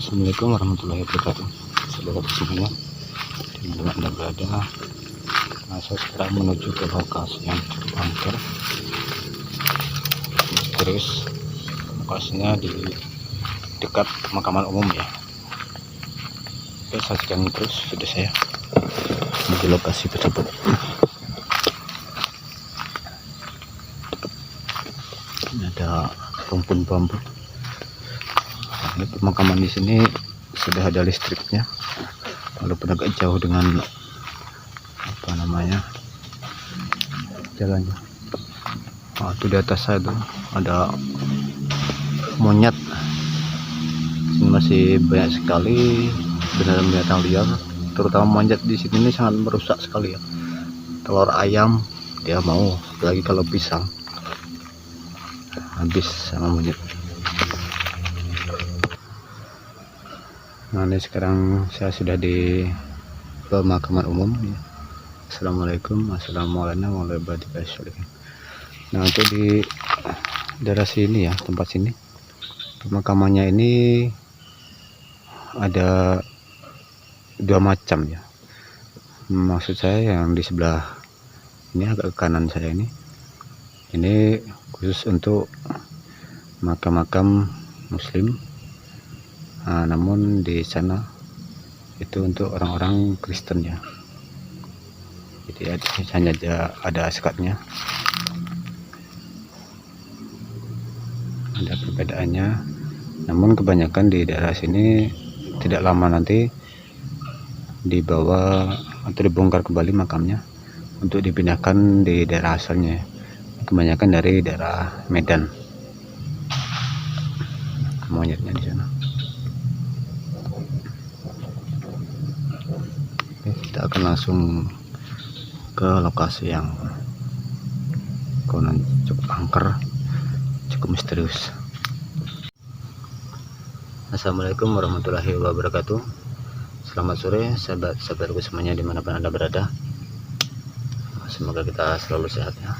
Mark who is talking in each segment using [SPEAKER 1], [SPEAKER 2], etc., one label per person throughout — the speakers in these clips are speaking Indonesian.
[SPEAKER 1] Assalamualaikum warahmatullahi wabarakatuh. Saudara semuanya, di mana Anda berada, saya sekarang menuju ke lokasi yang cukup angker, misterius. Lokasinya di dekat pemakaman umum ya. Oke, saksikan terus video saya menuju lokasi tersebut. Ini ada rumpun bambu. Ini pemakaman di sini sudah ada listriknya, walaupun agak jauh dengan jalannya. Itu di atas saya tuh ada monyet. Ini masih banyak sekali binatang liar, terutama monyet di sini ini sangat merusak sekali ya. Telur ayam dia mau, apalagi kalau pisang, habis sama monyet. Nah, ini sekarang saya sudah di pemakaman umum ya. Assalamualaikum warahmatullahi wabarakatuh. Nah, untuk di daerah sini ya, tempat sini pemakamannya ini ada dua macam ya. Maksud saya yang di sebelah ini agak ke kanan saya ini khusus untuk makam-makam muslim. Nah, namun di sana itu untuk orang-orang Kristen ya. Jadi hanya ada sekatnya, ada perbedaannya. Namun kebanyakan di daerah sini tidak lama nanti dibawa atau dibongkar kembali makamnya untuk dipindahkan di daerah asalnya. Kebanyakan dari daerah Medan, monyetnya di sana. Kita akan langsung ke lokasi yang konon cukup angker, cukup misterius. Assalamualaikum warahmatullahi wabarakatuh. Selamat sore sahabat-sahabatku semuanya dimanapun Anda berada. Semoga kita selalu sehat ya.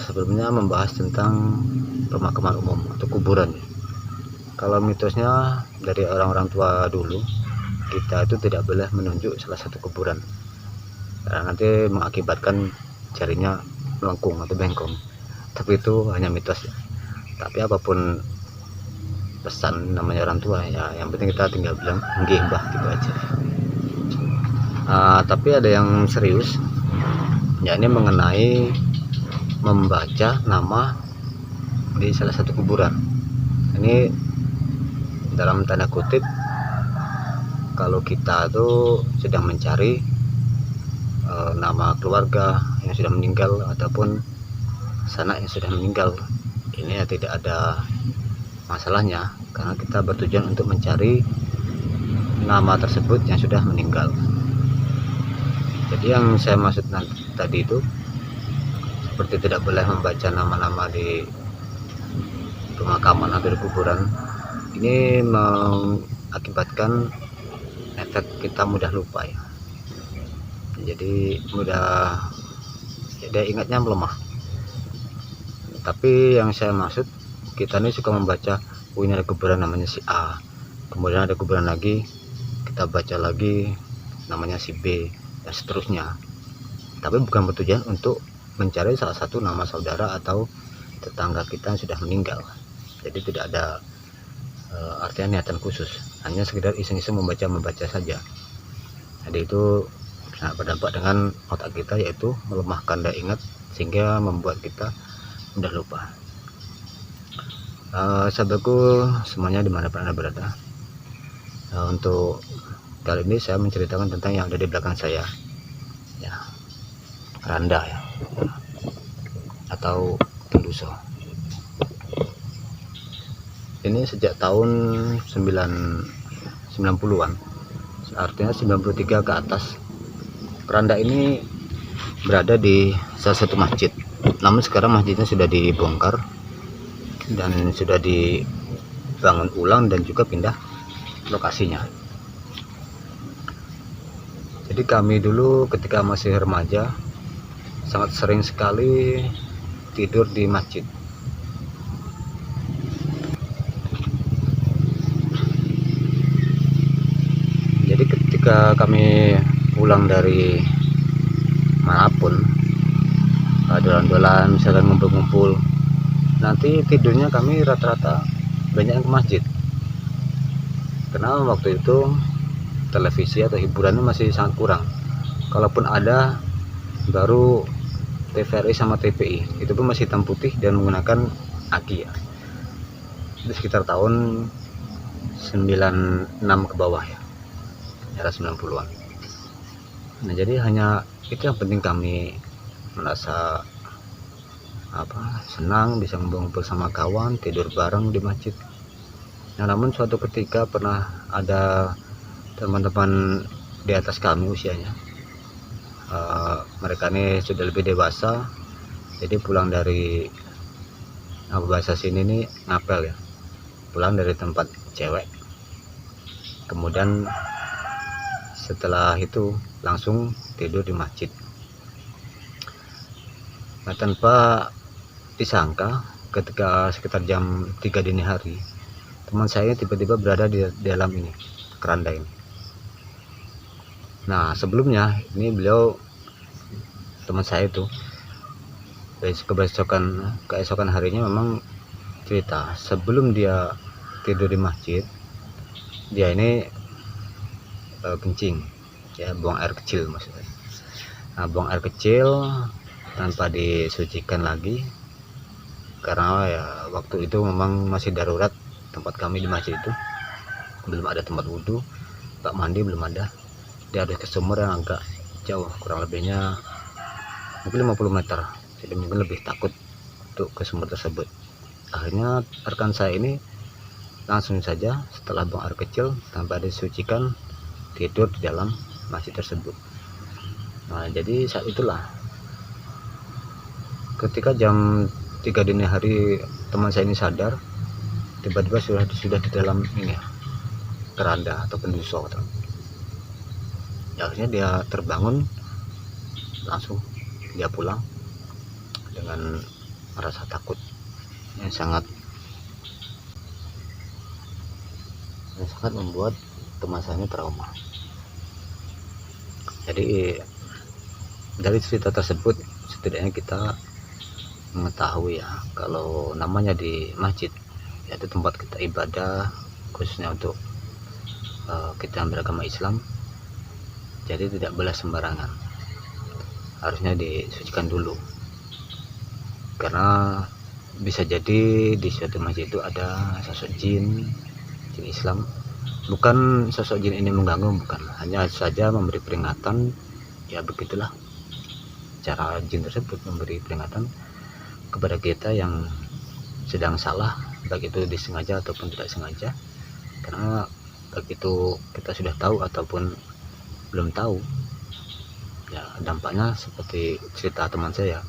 [SPEAKER 1] Sebelumnya membahas tentang pemakaman umum atau kuburan. Kalau mitosnya dari orang-orang tua dulu, kita itu tidak boleh menunjuk salah satu kuburan karena nanti mengakibatkan jarinya melengkung atau bengkong. Tapi itu hanya mitos ya. Tapi apapun pesan namanya orang tua ya, yang penting kita tinggal bilang nggih mbah gitu aja. Tapi ada yang serius, yakni mengenai membaca nama di salah satu kuburan. Ini dalam tanda kutip, kalau kita tuh sedang mencari nama keluarga yang sudah meninggal ataupun sanak yang sudah meninggal, ini ya tidak ada masalahnya karena kita bertujuan untuk mencari nama tersebut yang sudah meninggal. Jadi yang saya maksud tadi itu seperti tidak boleh membaca nama-nama di pemakaman atau di kuburan. Ini mengakibatkan efek kita mudah lupa ya. Jadi ingatnya melemah. Tapi yang saya maksud, kita ini suka membaca, ini ada kuburan namanya si A, kemudian ada kuburan lagi, kita baca lagi namanya si B, dan seterusnya. Tapi bukan bertujuan untuk mencari salah satu nama saudara atau tetangga kita yang sudah meninggal. Jadi tidak ada artinya niatan khusus, hanya sekedar iseng-iseng membaca saja. Jadi itu sangat berdampak dengan otak kita, yaitu melemahkan daya ingat sehingga membuat kita mudah lupa. Sahabatku semuanya dimanapun Anda berada, untuk kali ini saya menceritakan tentang yang ada di belakang saya ya, Randa ya, atau Tenduso. Ini sejak tahun 90-an, artinya 93 ke atas. Keranda ini berada di salah satu masjid, namun sekarang masjidnya sudah dibongkar dan sudah dibangun ulang dan juga pindah lokasinya. Jadi kami dulu ketika masih remaja sangat sering sekali tidur di masjid. ketika kami pulang dari manapun, dolan-dolan misalkan ngumpul-ngumpul, nanti tidurnya kami rata-rata banyak yang ke masjid, karena waktu itu televisi atau hiburannya masih sangat kurang. Kalaupun ada, baru TVRI sama TPI, itu pun masih hitam putih dan menggunakan aki ya. Itu sekitar tahun 96 ke bawah ya, era 90-an. Nah, jadi hanya itu yang penting, kami merasa senang bisa ngumpul sama kawan, tidur bareng di masjid. Nah, namun suatu ketika pernah ada teman-teman di atas kami usianya, mereka ini sudah lebih dewasa, jadi pulang dari bahasa sini nih ngapel ya, pulang dari tempat cewek, kemudian setelah itu langsung tidur di masjid. Nah, tanpa disangka ketika sekitar jam 3 dini hari, teman saya tiba-tiba berada di dalam ini keranda ini. Nah, sebelumnya ini beliau, teman saya itu, keesokan harinya memang cerita sebelum dia tidur di masjid, dia ini kencing ya, buang air kecil maksudnya. Nah, buang air kecil tanpa disucikan lagi, karena ya waktu itu memang masih darurat tempat kami di masjid itu, belum ada tempat wudhu, tempat mandi belum ada. Dia harus ke sumur yang agak jauh, kurang lebihnya mungkin 50 meter, jadi mungkin lebih takut untuk ke sumur tersebut. Akhirnya rekan saya ini langsung saja setelah buang air kecil tanpa disucikan, tidur di dalam masjid tersebut. Nah, jadi saat itulah ketika jam 3 dini hari teman saya ini sadar, tiba-tiba sudah di dalam ini ya, keranda atau penduso. Akhirnya dia terbangun, langsung dia pulang dengan merasa takut yang sangat membuat teman saya ini trauma. Jadi dari cerita tersebut setidaknya kita mengetahui ya, kalau namanya di masjid yaitu tempat kita ibadah, khususnya untuk kita yang beragama Islam, jadi tidak boleh sembarangan, harusnya disucikan dulu, karena bisa jadi di suatu masjid itu ada sosok jin Islam. Bukan sosok jin ini mengganggu, bukan, hanya saja memberi peringatan. Ya begitulah cara jin tersebut memberi peringatan kepada kita yang sedang salah, baik itu disengaja ataupun tidak sengaja. Karena begitu kita sudah tahu ataupun belum tahu, ya dampaknya seperti cerita teman saya,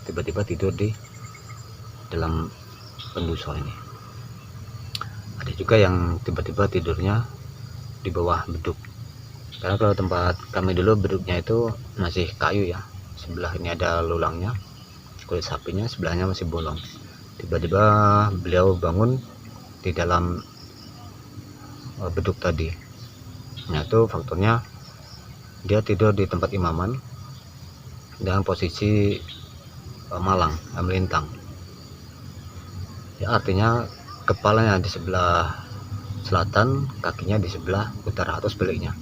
[SPEAKER 1] tiba-tiba tidur di dalam penduso ini. Ada juga yang tiba-tiba tidurnya di bawah beduk, karena kalau tempat kami dulu beduknya itu masih kayu ya, sebelah ini ada lulangnya, kulit sapinya, sebelahnya masih bolong. Tiba-tiba beliau bangun di dalam beduk tadi. Nah, itu faktornya dia tidur di tempat imaman dengan posisi malang, melintang ya, artinya kepalanya di sebelah selatan, kakinya di sebelah utara atau sebaliknya.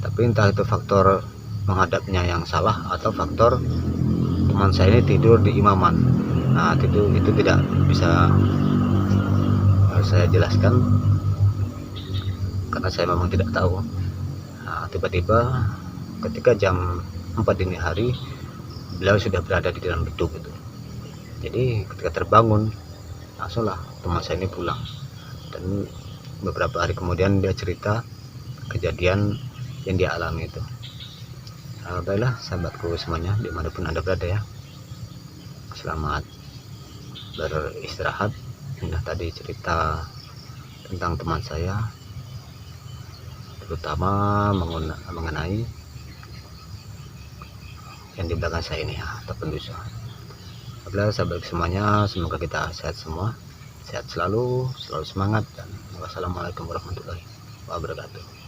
[SPEAKER 1] Tapi entah itu faktor menghadapnya yang salah atau faktor teman saya ini tidur di imaman. Nah, itu tidak bisa saya jelaskan karena saya memang tidak tahu. Nah, tiba-tiba ketika jam 4 dini hari beliau sudah berada di dalam beduk itu. Jadi ketika terbangun, langsunglah teman saya ini pulang, dan beberapa hari kemudian dia cerita kejadian yang dia alami itu. Baiklah sahabatku semuanya, dimanapun anda berada ya, selamat beristirahat. Ini tadi cerita tentang teman saya, terutama mengenai yang di belakang saya ini ya, atau penduso. Baiklah sahabat semuanya, semoga kita sehat semua, sehat selalu semangat, dan wassalamualaikum warahmatullahi wabarakatuh. wabarakatuh.